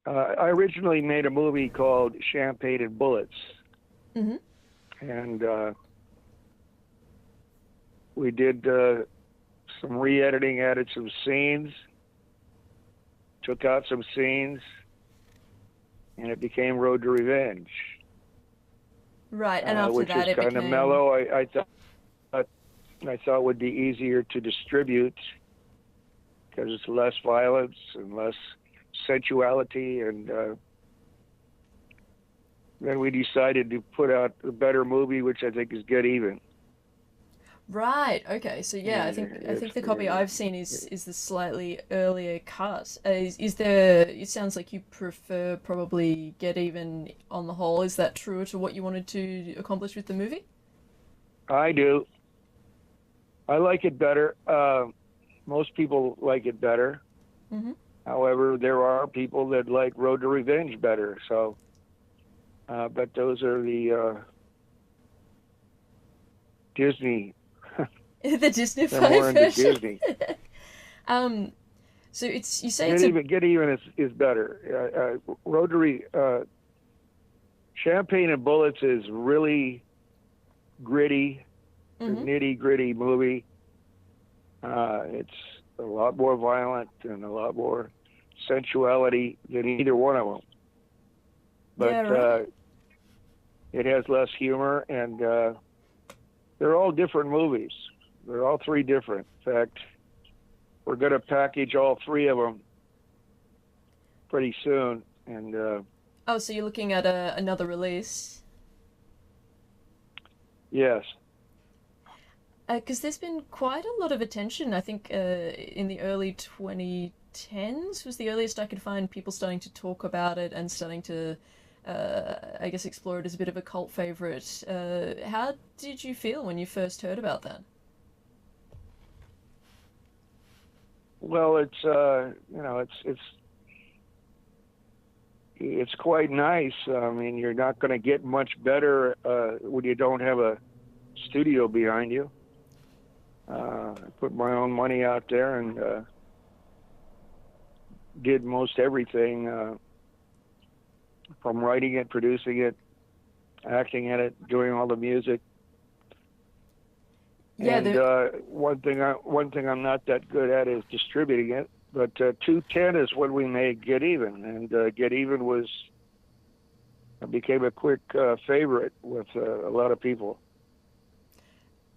I originally made a movie called Champagne and Bullets, Mm-hmm. and we did some re-editing, added some scenes, took out some scenes, and it became Road to Revenge, Right, and after which is that it kind of became... mellow. I thought would be easier to distribute because it's less violence and less sensuality, and then we decided to put out a better movie, which I think is Get Even. Right. Okay. So yeah, And I think it's the copy I've seen is the slightly earlier cut. Is there? It sounds like you prefer probably Get Even on the whole. Is that truer to what you wanted to accomplish with the movie? I do. I like it better. Most people like it better. Mm-hmm. However, there are people that like Road to Revenge better. So, but those are the Disney. The They're more Disney-fied into version. Disney. um. So it's you say Get it's a... Even. Get Even is better. Road to Champagne and Bullets is really gritty, Mhm. nitty gritty movie. It's a lot more violent and a lot more sensuality than either one of them. Yeah. But Right. it has less humor, and they're all different movies. They're all three different. In fact, we're going to package all three of them pretty soon. And Oh, so you're looking at another release? yes, Because there's been quite a lot of attention, I think, in the early 2010s was the earliest I could find people starting to talk about it and starting to, I guess, explore it as a bit of a cult favorite. How did you feel when you first heard about that? well, it's quite nice. I mean, you're not going to get much better when you don't have a studio behind you. I put my own money out there and did most everything from writing it, producing it, acting in it, doing all the music. Yeah, And the... one thing I'm not that good at is distributing it. But 210 is when we made Get Even, and Get Even became a quick favorite with a lot of people.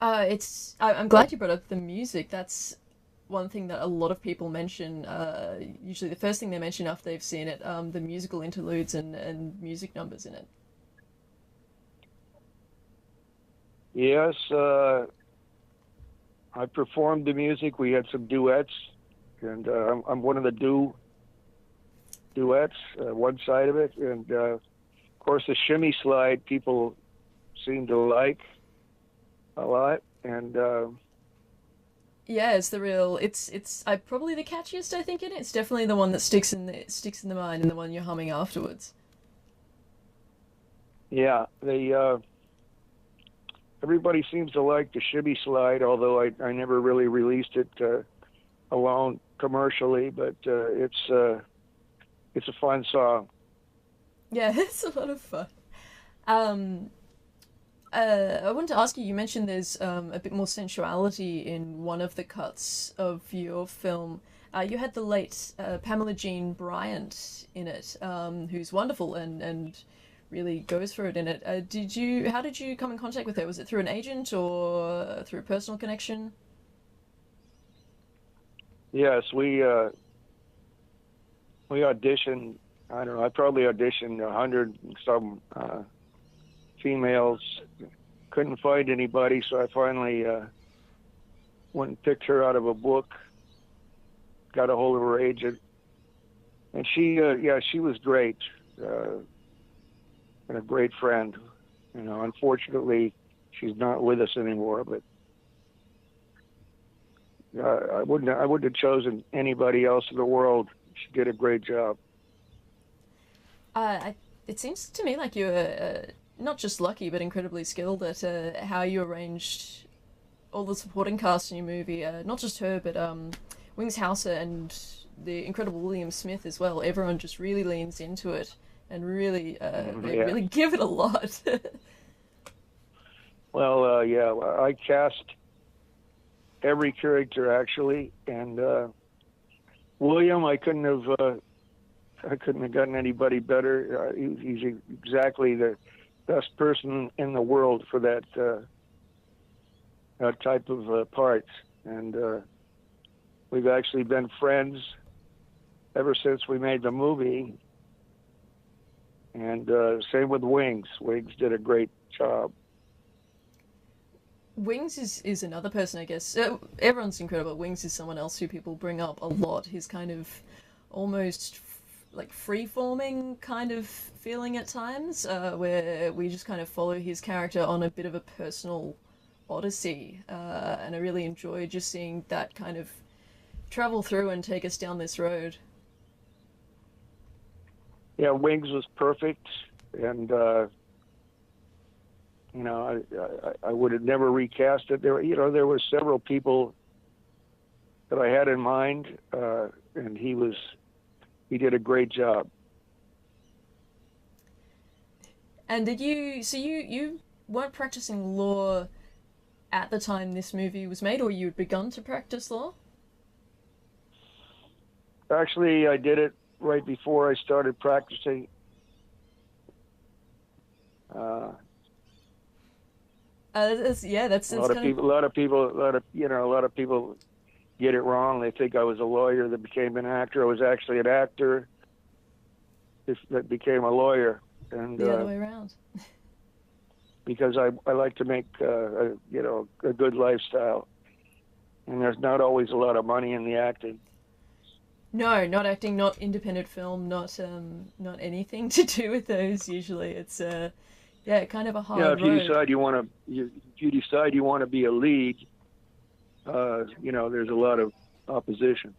I'm glad you brought up the music. That's one thing that a lot of people mention. Usually, the first thing they mention after they've seen it, the musical interludes and music numbers in it. Yes, I performed the music. We had some duets, and I'm one of the duets, one side of it, and of course the Shimmy Slide people seem to like a lot, and Yeah, it's the real. It's probably the catchiest I think in it. It's definitely the one that sticks in the mind and the one you're humming afterwards. yeah, they everybody seems to like the Shibby Slide, although I never really released it alone commercially, but it's a fun song. Yeah, it's a lot of fun. Um, I wanted to ask you. You mentioned there's a bit more sensuality in one of the cuts of your film. You had the late Pamela Jean Bryant in it, who's wonderful and really goes for it in it. Did you? How did you come in contact with her? Was it through an agent or through a personal connection? Yes, we auditioned. I don't know. I probably auditioned 100 and some females. Couldn't find anybody, so I finally went and picked her out of a book. Got a hold of her agent, and she was great, and a great friend. You know, unfortunately, she's not with us anymore. But I wouldn't have chosen anybody else in the world. She did a great job. It seems to me like you were not just lucky, but incredibly skilled at how you arranged all the supporting cast in your movie. Not just her, but Wings Hauser and the incredible William Smith as well. Everyone just really leans into it and really they Yeah. really give it a lot. Well, yeah, I cast every character actually, and William, I couldn't have gotten anybody better. He's exactly the best person in the world for that type of parts, and we've actually been friends ever since we made the movie. And same with Wings. Wings did a great job. Wings is another person, I guess. Everyone's incredible. Wings is someone else who people bring up a lot. His kind of almost like free-forming kind of feeling at times, where we just kind of follow his character on a bit of a personal odyssey. And I really enjoy just seeing that kind of travel through and take us down this road. Yeah, Wings was perfect, and I would have never recast it. There were several people that I had in mind, and he did a great job. And did you weren't practicing law at the time this movie was made, or you'd begun to practice law? Actually, I did it right before I started practicing. That's a lot of people get it wrong. They think I was a lawyer that became an actor. I was actually an actor that became a lawyer, and the other way around. Because I like to make a good lifestyle, and there's not always a lot of money in the acting. No, not acting, not independent film, not anything to do with those. Usually, it's kind of a hard road. If you decide you want to be a lead, there's a lot of opposition.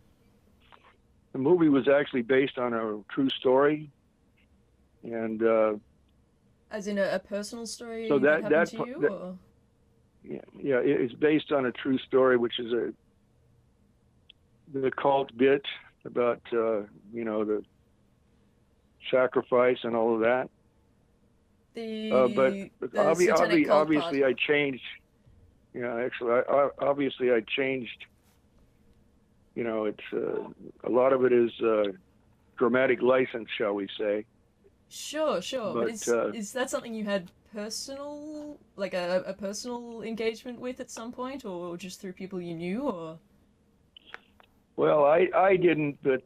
The movie was actually based on a true story, and as in a personal story so that happened to you, or? Yeah, it's based on a true story, which is the cult bit about the sacrifice and all of that. But obviously I changed. Obviously I changed. It's a lot of it is dramatic license, shall we say? Sure. But is that something you had personal, like a personal engagement with at some point, or just through people you knew, or? Well, I didn't, but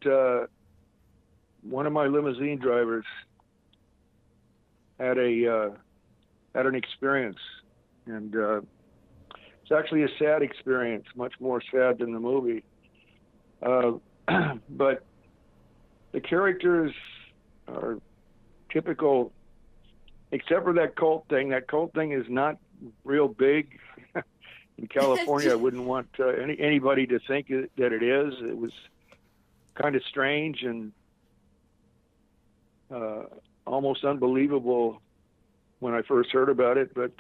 one of my limousine drivers had an experience, and it's actually a sad experience, much more sad than the movie. But the characters are typical, except for that cult thing. That cult thing is not real big in California. I wouldn't want anybody to think that it is. It was kind of strange and almost unbelievable when I first heard about it. But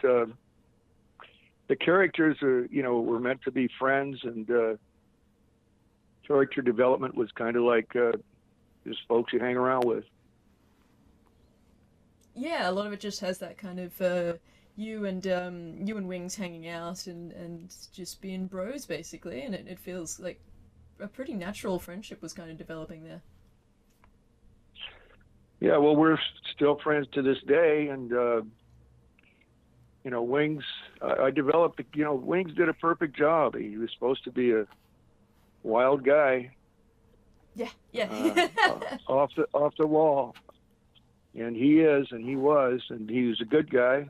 the characters were meant to be friends, and character development was kind of like just folks you hang around with. Yeah, a lot of it just has that kind of you and Wings hanging out and just being bros, basically, and it feels like a pretty natural friendship was kind of developing there. Yeah, well, we're still friends to this day, and Wings, I developed, Wings did a perfect job. He was supposed to be a wild guy. Yeah. Off the wall. And he is, and he was, and he was a good guy.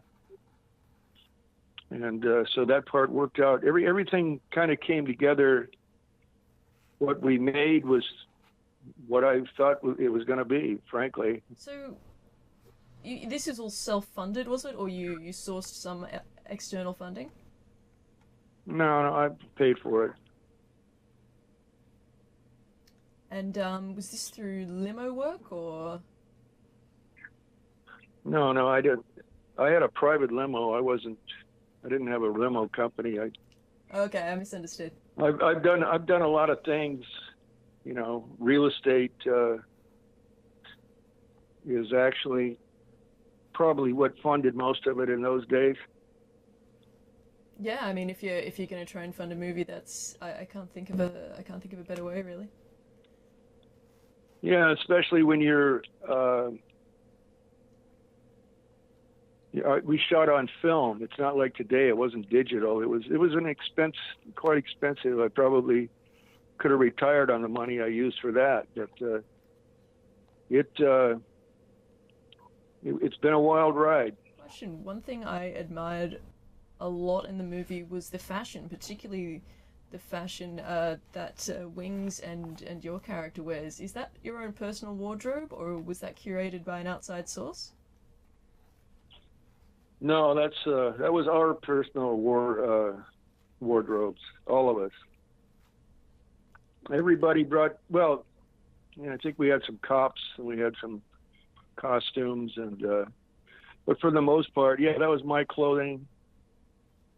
And so that part worked out. Everything kind of came together. What we made was what I thought it was going to be, frankly. So, this is all self-funded, was it? Or you sourced some external funding? No, I paid for it. And was this through limo work, or...? No, I didn't. I had a private limo. I didn't have a limo company. Okay, I misunderstood. I've done a lot of things real estate is actually probably what funded most of it in those days. Yeah, I mean, if you're gonna try and fund a movie, that's I can't think of a better way, really. Yeah, especially when you're. We shot on film. It's not like today. It wasn't digital. It was an expense, quite expensive. I probably could have retired on the money I used for that. But it's been a wild ride. Question: one thing I admired a lot in the movie was the fashion, particularly the fashion that Wings and your character wears. Is that your own personal wardrobe, or was that curated by an outside source? No, that was our personal wardrobes, all of us. Everybody brought, well, I think we had some cops and we had some costumes, and but for the most part, yeah, that was my clothing.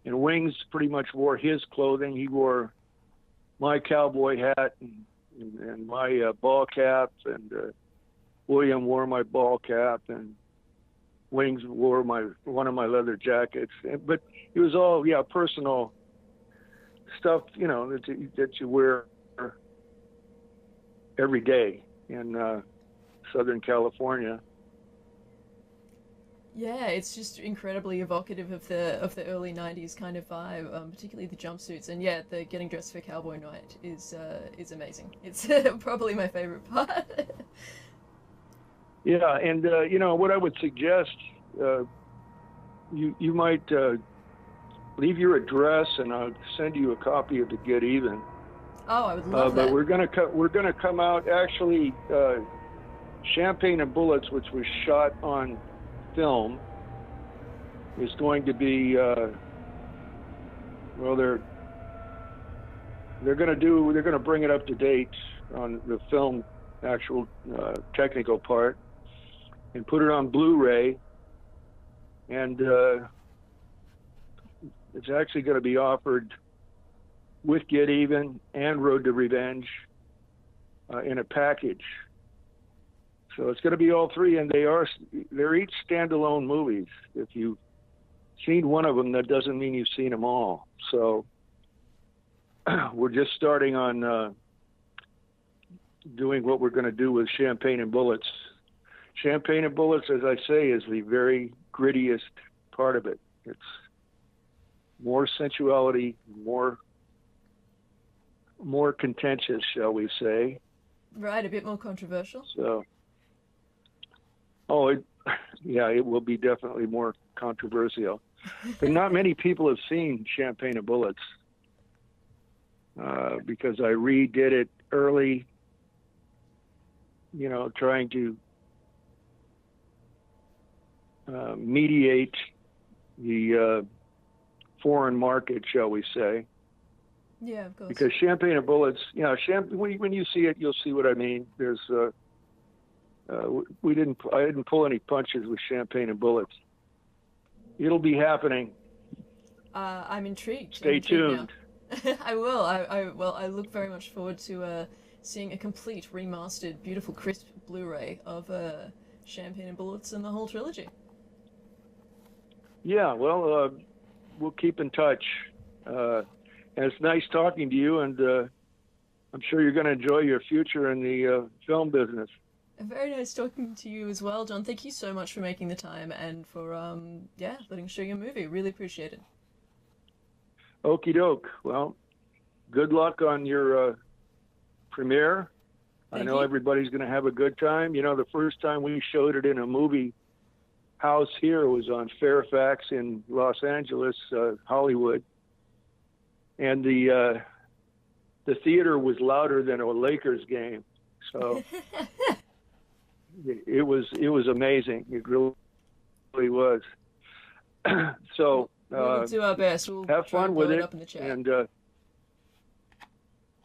And Wings pretty much wore his clothing. He wore my cowboy hat and my ball cap, and William wore my ball cap, and Wings wore one of my leather jackets. But it was all, yeah, personal stuff, that you wear every day in Southern California. Yeah, it's just incredibly evocative of the early '90s kind of vibe, particularly the jumpsuits. And yeah, the getting dressed for cowboy night is amazing. It's probably my favorite part. Yeah, and what I would suggest, you might leave your address, and I'll send you a copy of the GetEven. Oh, I would love that. But we're gonna come out, actually. Champagne and Bullets, which was shot on film, is going to be they're going to bring it up to date on the film actual technical part and put it on Blu-ray, and it's actually going to be offered with GetEven and Road to Revenge in a package. So it's going to be all three, and they're each standalone movies. If you've seen one of them, that doesn't mean you've seen them all. So we're just starting on doing what we're going to do with Champagne and Bullets. Champagne and Bullets, as I say, is the very grittiest part of it. It's more sensuality, more contentious, shall we say. Right, a bit more controversial. So. It will be definitely more controversial. But not many people have seen Champagne and Bullets because I redid it early, trying to mediate the foreign market, shall we say. Yeah, of course. Because Champagne and Bullets, when you see it, you'll see what I mean. There's I didn't pull any punches with Champagne and Bullets. It'll be happening. I'm intrigued. Stay tuned. I will. I look very much forward to seeing a complete, remastered, beautiful, crisp Blu-ray of Champagne and Bullets and the whole trilogy. Yeah, well, we'll keep in touch. And it's nice talking to you, and I'm sure you're going to enjoy your future in the film business. Very nice talking to you as well, John. Thank you so much for making the time and for letting us show your movie. Really appreciate it. Okie doke. Well, good luck on your premiere. I know everybody's going to have a good time. The first time we showed it in a movie house here was on Fairfax in Los Angeles, Hollywood, and the theater was louder than a Lakers game. So. It was amazing. It really was. So we'll do our best. We'll have fun with it, up in the chat.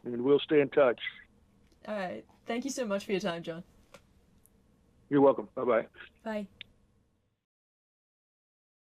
and we'll stay in touch. All right. Thank you so much for your time, John. You're welcome. Bye-bye. Bye.